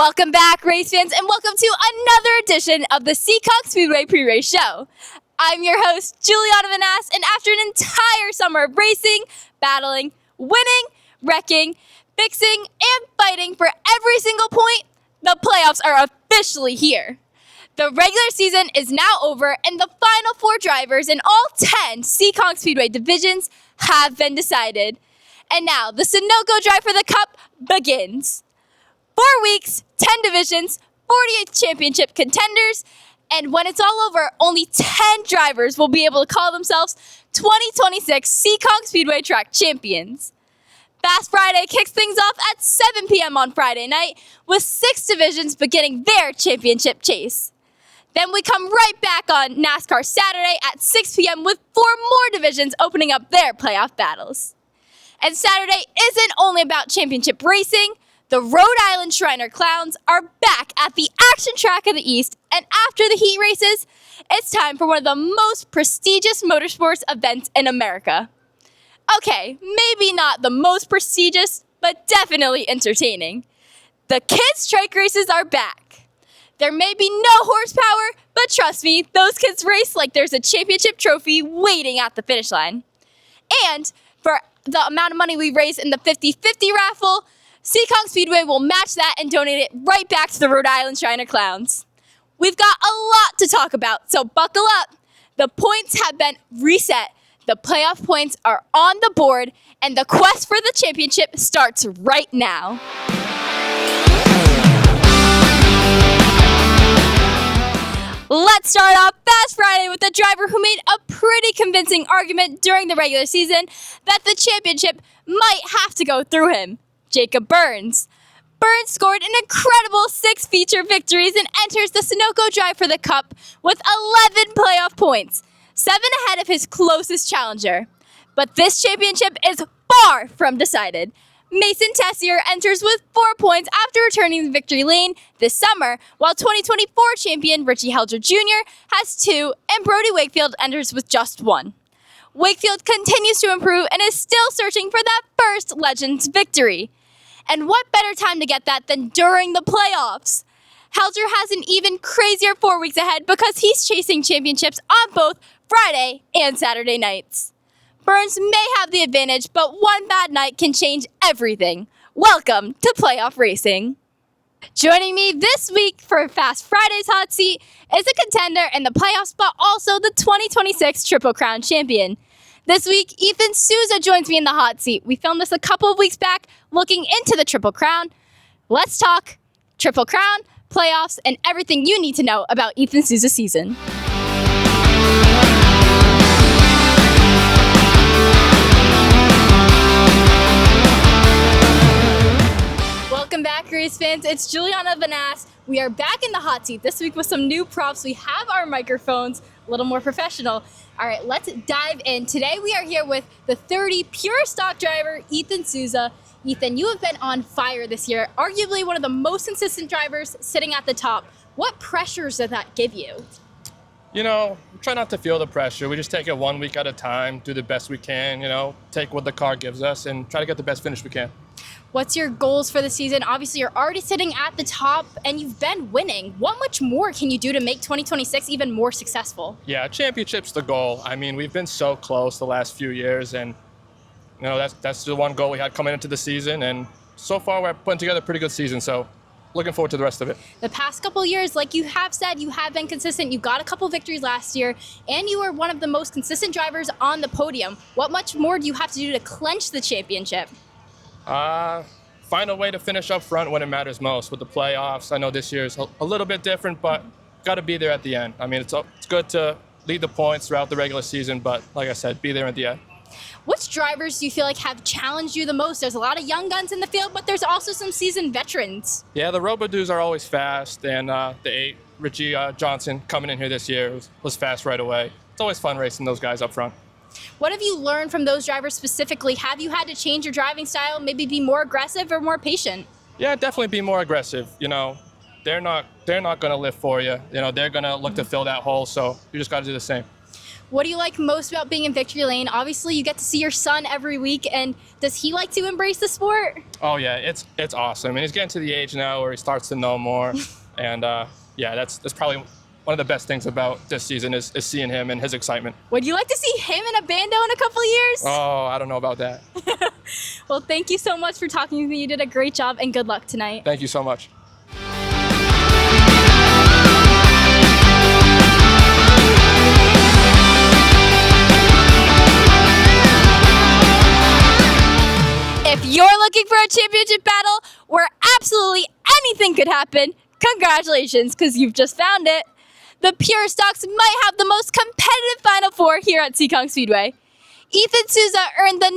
Welcome back, race fans, and welcome to another edition of the Seekonk Speedway Pre-Race Show. I'm your host, Giuliana Vanasse, and after an entire summer of racing, battling, winning, wrecking, fixing, and fighting for every single point, the playoffs are officially here. The regular season is now over, and the final 4 drivers in all 10 Seekonk Speedway divisions have been decided. And now, the Sunoco Drive for the Cup begins. 4 weeks, 10 divisions, 48 championship contenders, and when it's all over, only 10 drivers will be able to call themselves 2026 Seekonk Speedway Track Champions. Fast Friday kicks things off at 7 p.m. on Friday night, with 6 divisions beginning their championship chase. Then we come right back on NASCAR Saturday at 6 p.m. with 4 more divisions opening up their playoff battles. And Saturday isn't only about championship racing. The Rhode Island Shriner Clowns are back at the Action Track of the East, and after the heat races, it's time for one of the most prestigious motorsports events in America. Okay, maybe not the most prestigious, but definitely entertaining. The kids' trike races are back. There may be no horsepower, but trust me, those kids race like there's a championship trophy waiting at the finish line. And for the amount of money we raise in the 50-50 raffle, Seekonk Speedway will match that and donate it right back to the Rhode Island Shriner Clowns. We've got a lot to talk about, so buckle up. The points have been reset. The playoff points are on the board, and the quest for the championship starts right now. Let's start off Fast Friday with a driver who made a pretty convincing argument during the regular season that the championship might have to go through him. Jacob Burns. Burns scored an incredible 6 feature victories and enters the Sunoco Drive for the Cup with 11 playoff points, 7 ahead of his closest challenger. But this championship is far from decided. Mason Tessier enters with 4 points after returning the victory lane this summer, while 2024 champion Richie Helger Jr. has 2, and Brody Wakefield enters with just 1. Wakefield continues to improve and is still searching for that first Legends victory. And what better time to get that than during the playoffs? Helger has an even crazier 4 weeks ahead because he's chasing championships on both Friday and Saturday nights. Burns may have the advantage, but one bad night can change everything. Welcome to playoff racing. Joining me this week for Fast Friday's hot seat is a contender in the playoffs, but also the 2026 Triple Crown champion. This week, Ethan Souza joins me in the hot seat. We filmed this a couple of weeks back looking into the Triple Crown. Let's talk Triple Crown, playoffs, and everything you need to know about Ethan Souza's season. Welcome back, race fans. It's Giuliana Vanasse. We are back in the hot seat this week with some new props. We have our microphones a little more professional. All right, let's dive in. Today we are here with the 30 pure stock driver, Ethan Souza. Ethan, you have been on fire this year, arguably one of the most consistent drivers sitting at the top. What pressures does that give you? You know, try not to feel the pressure. We just take it 1 week at a time, do the best we can, take what the car gives us and try to get the best finish we can. What's your goals for the season? Obviously, you're already sitting at the top and you've been winning. What much more can you do to make 2026 even more successful? Yeah, championship's the goal. I mean, we've been so close the last few years, and that's the one goal we had coming into the season, and so far we're putting together a pretty good season, so looking forward to the rest of it. The past couple years, like you have said, you have been consistent. You got a couple victories last year, and you were one of the most consistent drivers on the podium. What much more do you have to do to clinch the championship? Find a way to finish up front when it matters most with the playoffs. I know this year is a little bit different, but got to be there at the end. I mean, it's good to lead the points throughout the regular season, but like I said, be there at the end. Which drivers do you feel like have challenged you the most? There's a lot of young guns in the field, but there's also some seasoned veterans. Yeah, the Robodews are always fast, and the 8, Richie Johnson, coming in here this year was fast right away. It's always fun racing those guys up front. What have you learned from those drivers specifically? Have you had to change your driving style, maybe be more aggressive or more patient? Yeah, definitely be more aggressive. They're not going to lift for you. They're going to look to fill that hole, so you just got to do the same. What do you like most about being in Victory Lane? Obviously, you get to see your son every week, and does he like to embrace the sport? Oh yeah, it's awesome, and he's getting to the age now where he starts to know more, and yeah, that's probably one of the best things about this season is seeing him and his excitement. Would you like to see him in a bando in a couple of years? Oh, I don't know about that. Well, thank you so much for talking with me. You did a great job, and good luck tonight. Thank you so much. If you're looking for a championship battle where absolutely anything could happen, congratulations, because you've just found it. The Pure Stocks might have the most competitive Final Four here at Seekonk Speedway. Ethan Souza earned the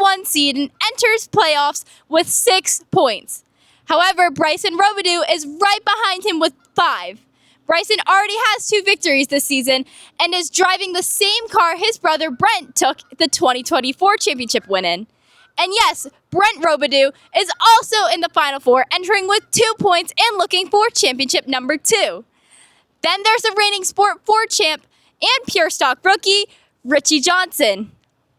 #1 seed and enters playoffs with 6 points. However, Bryson Robidoux is right behind him with 5. Bryson already has 2 victories this season and is driving the same car his brother Brent took the 2024 championship win in. And yes, Brent Robidoux is also in the Final Four, entering with 2 points and looking for championship #2. Then there's the reigning Sport 4 champ and Pure Stock rookie, Richie Johnson,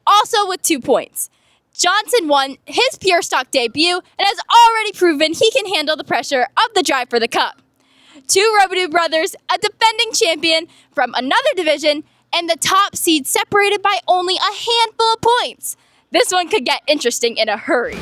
also with 2 points. Johnson won his Pure Stock debut and has already proven he can handle the pressure of the drive for the Cup. 2 Robidoux brothers, a defending champion from another division, and the top seed separated by only a handful of points. This one could get interesting in a hurry.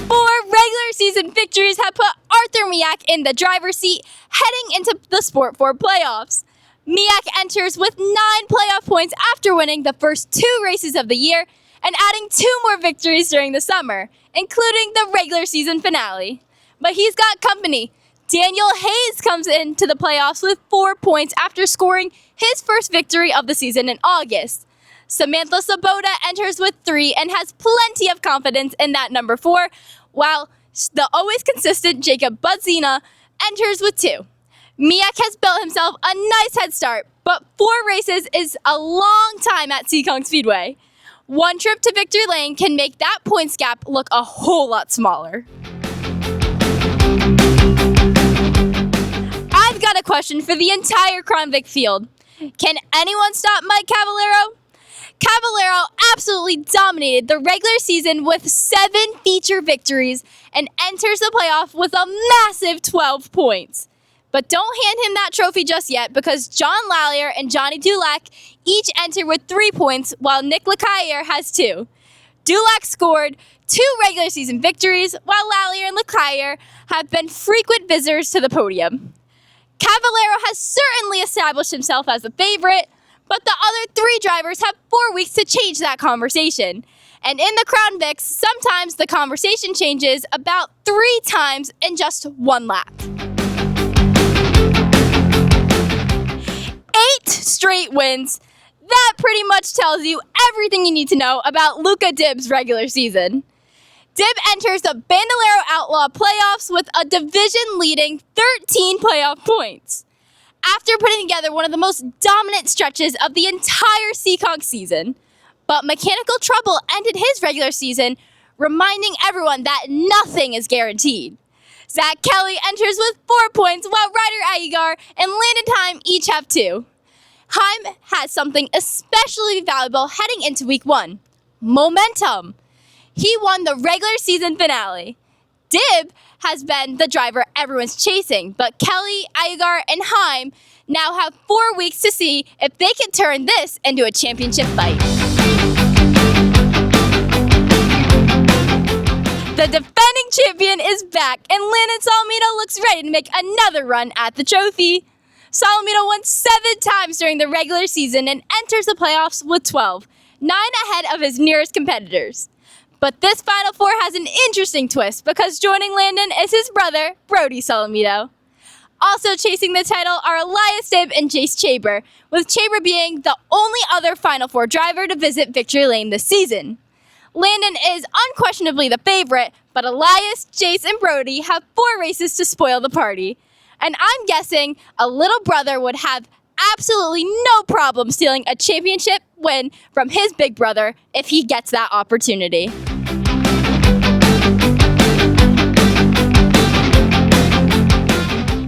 4 regular season victories have put Arthur Miak in the driver's seat heading into the Sport 4 playoffs. Miak enters with 9 playoff points after winning the first 2 races of the year and adding 2 more victories during the summer, including the regular season finale. But he's got company. Daniel Hayes comes into the playoffs with 4 points after scoring his first victory of the season in August. Samantha Sabota enters with 3 and has plenty of confidence in that #4, while the always consistent Jacob Budzina enters with 2. Miak has built himself a nice head start, but 4 races is a long time at Seekonk Speedway. 1 trip to Victory Lane can make that points gap look a whole lot smaller. I've got a question for the entire Crown Vic field. Can anyone stop Mike Caballero? Caballero absolutely dominated the regular season with 7 feature victories and enters the playoff with a massive 12 points. But don't hand him that trophy just yet, because John Lallier and Johnny Dulac each enter with 3 points, while Nick Lacaille has 2. Dulac scored 2 regular season victories, while Lallier and Lacaille have been frequent visitors to the podium. Caballero has certainly established himself as a favorite, but the other 3 drivers have 4 weeks to change that conversation. And in the Crown Vics, sometimes the conversation changes about 3 times in just 1 lap. 8 straight wins. That pretty much tells you everything you need to know about Luca Dibb's regular season. Dibb enters the Bandelero Outlaw playoffs with a division-leading 13 playoff points, after putting together one of the most dominant stretches of the entire Seekonk season. But mechanical trouble ended his regular season, reminding everyone that nothing is guaranteed. Zach Kelly enters with 4 points, while Ryder Aguilar and Landon Heim each have 2. Heim has something especially valuable heading into week 1: momentum. He won the regular season finale. Dibb has been the driver everyone's chasing, but Kelly, Aguilar, and Heim now have 4 weeks to see if they can turn this into a championship fight. The defending champion is back, and Landon Solomito looks ready to make another run at the trophy. Solomito won 7 times during the regular season and enters the playoffs with 12, 9 ahead of his nearest competitors. But this Final Four has an interesting twist, because joining Landon is his brother, Brody Solomito. Also chasing the title are Elias Dibb and Jace Chaber, with Chaber being the only other Final Four driver to visit Victory Lane this season. Landon is unquestionably the favorite, but Elias, Jace, and Brody have 4 races to spoil the party. And I'm guessing a little brother would have absolutely no problem stealing a championship win from his big brother if he gets that opportunity.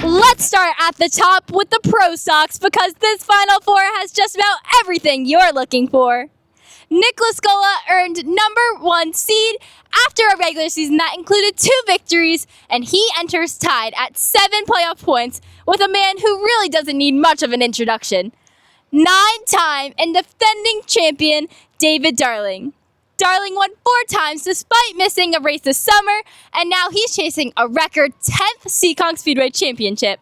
Let's Let's start at the top with the Pro Stocks because this Final Four has just about everything you're looking for. Nick Lascola earned #1 seed after a regular season that included 2 victories, and he enters tied at 7 playoff points with a man who really doesn't need much of an introduction. 9-time and defending champion David Darling. Darling won 4 times despite missing a race this summer, and now he's chasing a record 10th Seekonk Speedway Championship.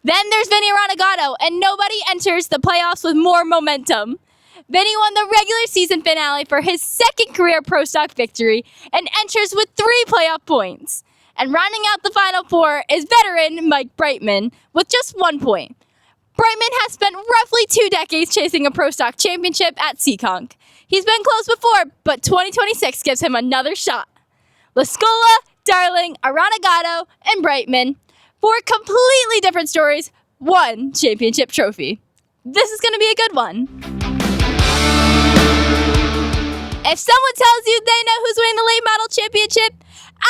Then there's Vinny Ranagato, and nobody enters the playoffs with more momentum. Vinny won the regular season finale for his second career Pro Stock victory and enters with 3 playoff points. And rounding out the Final Four is veteran Mike Brightman with just 1 point. Brightman has spent roughly 2 decades chasing a Pro Stock championship at Seekonk. He's been close before, but 2026 gives him another shot. Lascola, Darling, Aranagato, and Brightman, 4 completely different stories, 1 championship trophy. This is going to be a good one. If someone tells you they know who's winning the late model championship,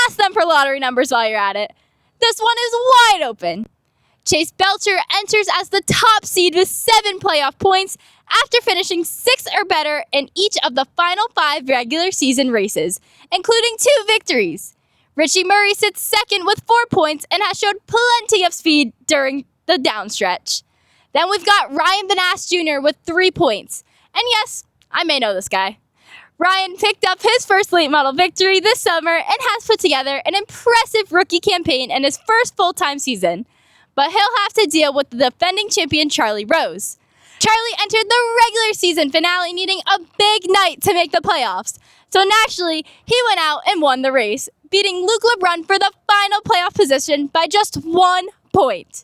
ask them for lottery numbers while you're at it. This one is wide open. Chase Belcher enters as the top seed with 7 playoff points after finishing 6 or better in each of the final 5 regular season races, including 2 victories. Richie Murray sits second with 4 points and has showed plenty of speed during the downstretch. Then we've got Ryan Vanasse Jr. with 3 points. And yes, I may know this guy. Ryan picked up his first late model victory this summer and has put together an impressive rookie campaign in his first full-time season. But he'll have to deal with the defending champion Charlie Rose. Charlie entered the regular season finale needing a big night to make the playoffs. So naturally, he went out and won the race, beating Luke LeBrun for the final playoff position by just 1 point.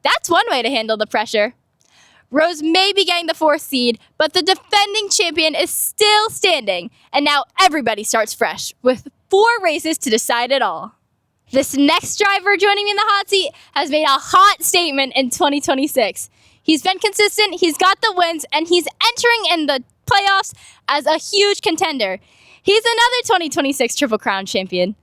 That's one way to handle the pressure. Rose may be getting the 4th seed, but the defending champion is still standing, and now everybody starts fresh, with 4 races to decide it all. This next driver joining me in the hot seat has made a hot statement in 2026. He's been consistent, he's got the wins, and he's entering in the playoffs as a huge contender. He's another 2026 Triple Crown champion.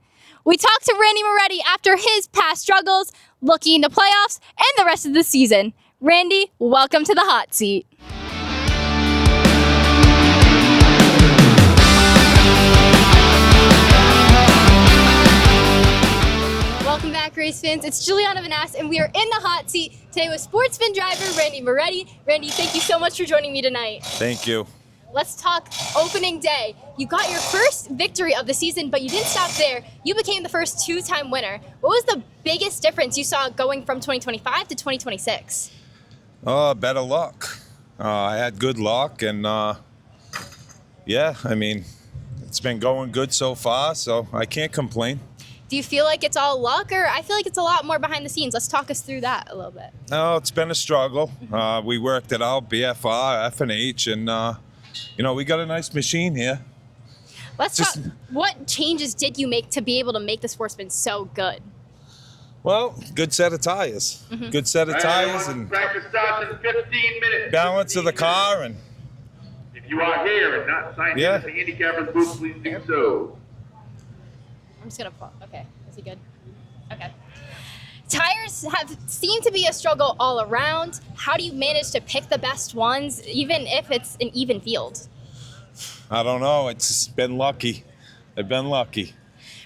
We talked to Randy Moretti after his past struggles, looking into playoffs and the rest of the season. Randy, welcome to the hot seat. Welcome back, race fans. It's Giuliana Vanasse, and we are in the hot seat today with Sportsman driver Randy Moretti. Randy, thank you so much for joining me tonight. Thank you. Let's talk opening day. You got your first victory of the season, but you didn't stop there. You became the first 2-time winner. What was the biggest difference you saw going from 2025 to 2026? Better luck. I had good luck, and yeah, I mean, it's been going good so far, so I can't complain. Do you feel like it's all luck, or I feel like it's a lot more behind the scenes? Let's talk us through that a little bit. No, it's been a struggle. We worked it out, BFR, F&H, and you know, we got a nice machine here. Let's talk. What changes did you make to be able to make the Sportsman so good? Well, good set of tires. Good set of tires and practice starts in 15 minutes. balance of the car, and If you are here and not signed in at the handicapper's booth, please do so. I'm just gonna pause. Okay, is he good? Okay. Tires have seemed to be a struggle all around. How do you manage to pick the best ones, even if it's an even field? I don't know. It's been lucky. I've been lucky.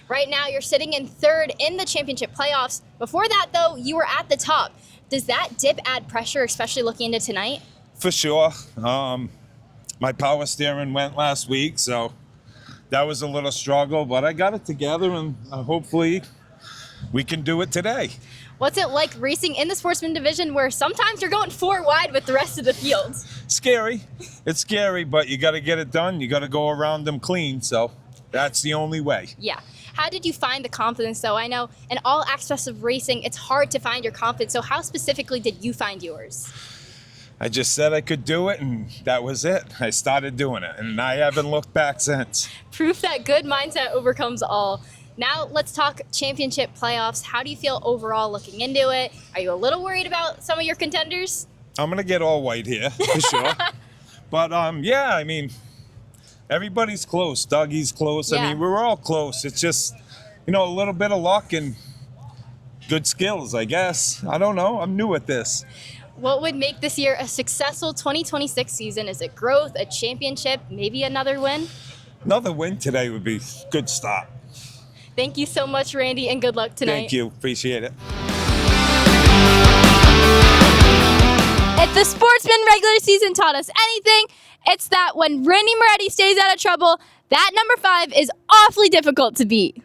Right now, you're sitting in 3rd in the championship playoffs. Before that, though, you were at the top. Does that dip add pressure, especially looking into tonight? For sure. My power steering went last week, so that was a little struggle, but I got it together, and hopefully we can do it today. What's it like racing in the Sportsman division where sometimes you're going 4 wide with the rest of the field? Scary. It's scary, but you got to get it done. You got to go around them clean, so that's the only way. Yeah. How did you find the confidence, though? I know in all aspects of racing, it's hard to find your confidence. So how specifically did you find yours? I just said I could do it, and that was it. I started doing it, and I haven't looked back since. Proof that good mindset overcomes all. Now let's talk championship playoffs. How do you feel overall looking into it? Are you a little worried about some of your contenders? I'm going to get all white here, for sure. But, yeah, I mean, everybody's close. Dougie's close. Yeah. I mean, we're all close. It's just, you know, a little bit of luck and good skills, I guess. I don't know. I'm new at this. What would make this year a successful 2026 season? Is it growth, a championship, maybe another win? Another win today would be a good start. Thank you so much, Randy, and good luck tonight. Thank you. Appreciate it. If the Sportsman regular season taught us anything, it's that when Randy Moretti stays out of trouble, that number 5 is awfully difficult to beat.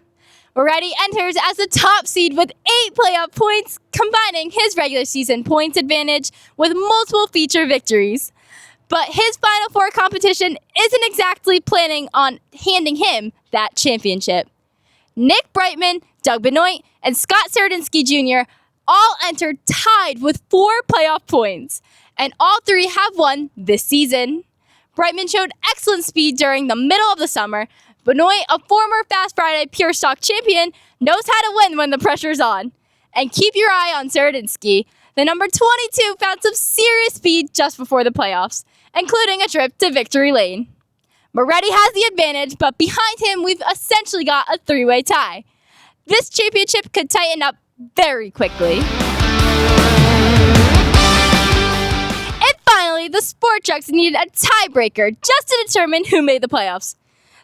Moretti enters as the top seed with 8 playoff points, combining his regular season points advantage with multiple feature victories. But his Final Four competition isn't exactly planning on handing him that championship. Nick Brightman, Doug Benoit, and Scott Serdinsky Jr. all entered tied with 4 playoff points, and all 3 have won this season. Brightman showed excellent speed during the middle of the summer. Benoit, a former Fast Friday Pure Stock champion, knows how to win when the pressure's on. And keep your eye on Serdinsky. The number 22 found some serious speed just before the playoffs, including a trip to victory lane. Moretti has the advantage, but behind him we've essentially got a 3-way tie. This championship could tighten up very quickly. And finally, the Sport Trucks needed a tiebreaker just to determine who made the playoffs.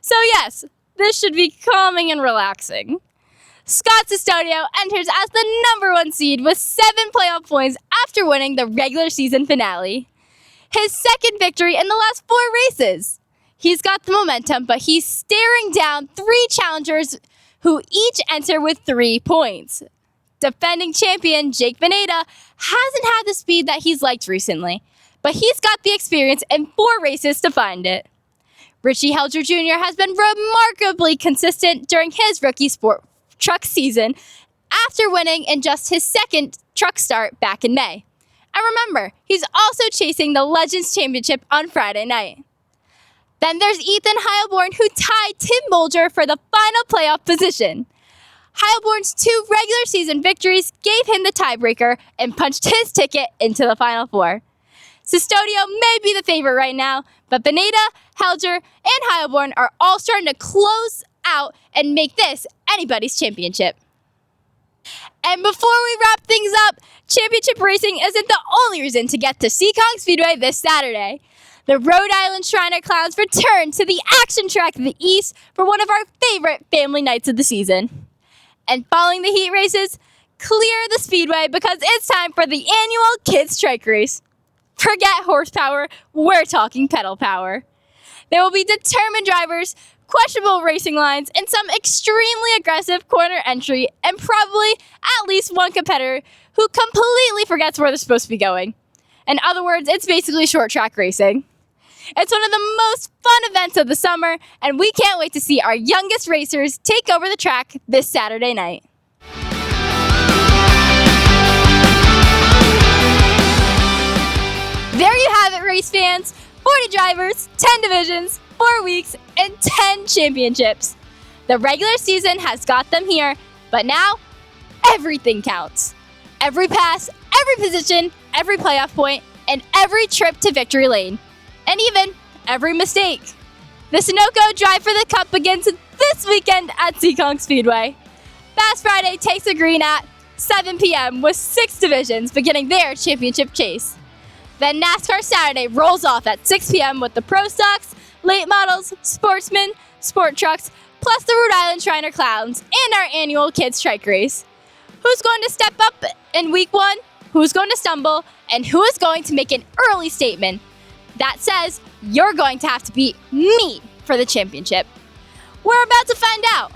So yes, this should be calming and relaxing. Scott Sestodio enters as the number 1 seed with 7 playoff points after winning the regular season finale. His second victory in the last 4 races. He's got the momentum, but he's staring down 3 challengers who each enter with 3 points. Defending champion Jake Veneta hasn't had the speed that he's liked recently, but he's got the experience and 4 races to find it. Richie Helger Jr. has been remarkably consistent during his rookie sport truck season after winning in just his second truck start back in May. And remember, he's also chasing the Legends Championship on Friday night. Then there's Ethan Heilborn, who tied Tim Bolger for the final playoff position. Heilborn's 2 regular season victories gave him the tiebreaker and punched his ticket into the Final Four. Sestodio may be the favorite right now, but Veneta, Helger, and Heilborn are all starting to close out and make this anybody's championship. And before we wrap things up, championship racing isn't the only reason to get to Seekonk Speedway this Saturday. The Rhode Island Shriner Clowns return to the action track of the East for one of our favorite family nights of the season. And following the heat races, clear the speedway because it's time for the annual Kids Trike Race. Forget horsepower, we're talking pedal power. There will be determined drivers, questionable racing lines, and some extremely aggressive corner entry, and probably at least one competitor who completely forgets where they're supposed to be going. In other words, it's basically short track racing. It's one of the most fun events of the summer, and we can't wait to see our youngest racers take over the track this Saturday night. There you have it, race fans. 40 drivers, 10 divisions, 4 weeks, and 10 championships. The regular season has got them here, but now everything counts. Every pass, every position, every playoff point, and every trip to victory lane. And even every mistake. The Sunoco Drive for the Cup begins this weekend at Seekonk Speedway. Fast Friday takes the green at 7 p.m. with 6 divisions beginning their championship chase. Then NASCAR Saturday rolls off at 6 p.m. with the Pro Stocks, Late Models, Sportsman, Sport Trucks, plus the Rhode Island Shriner Clowns and our annual Kids Trike Race. Who's going to step up in week 1? Who's going to stumble? And who is going to make an early statement that says you're going to have to beat me for the championship? We're about to find out.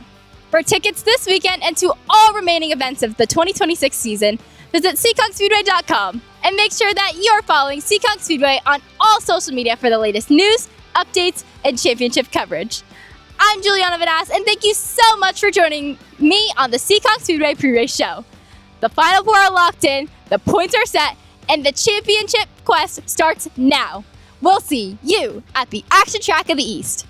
For tickets this weekend and to all remaining events of the 2026 season, visit SeekonkSpeedway.com and make sure that you're following Seekonk Speedway on all social media for the latest news, updates, and championship coverage. I'm Giuliana Vanasse, and thank you so much for joining me on the Seekonk Speedway Pre-Race Show. The Final Four are locked in, the points are set, and the championship quest starts now. We'll see you at the action track of the East.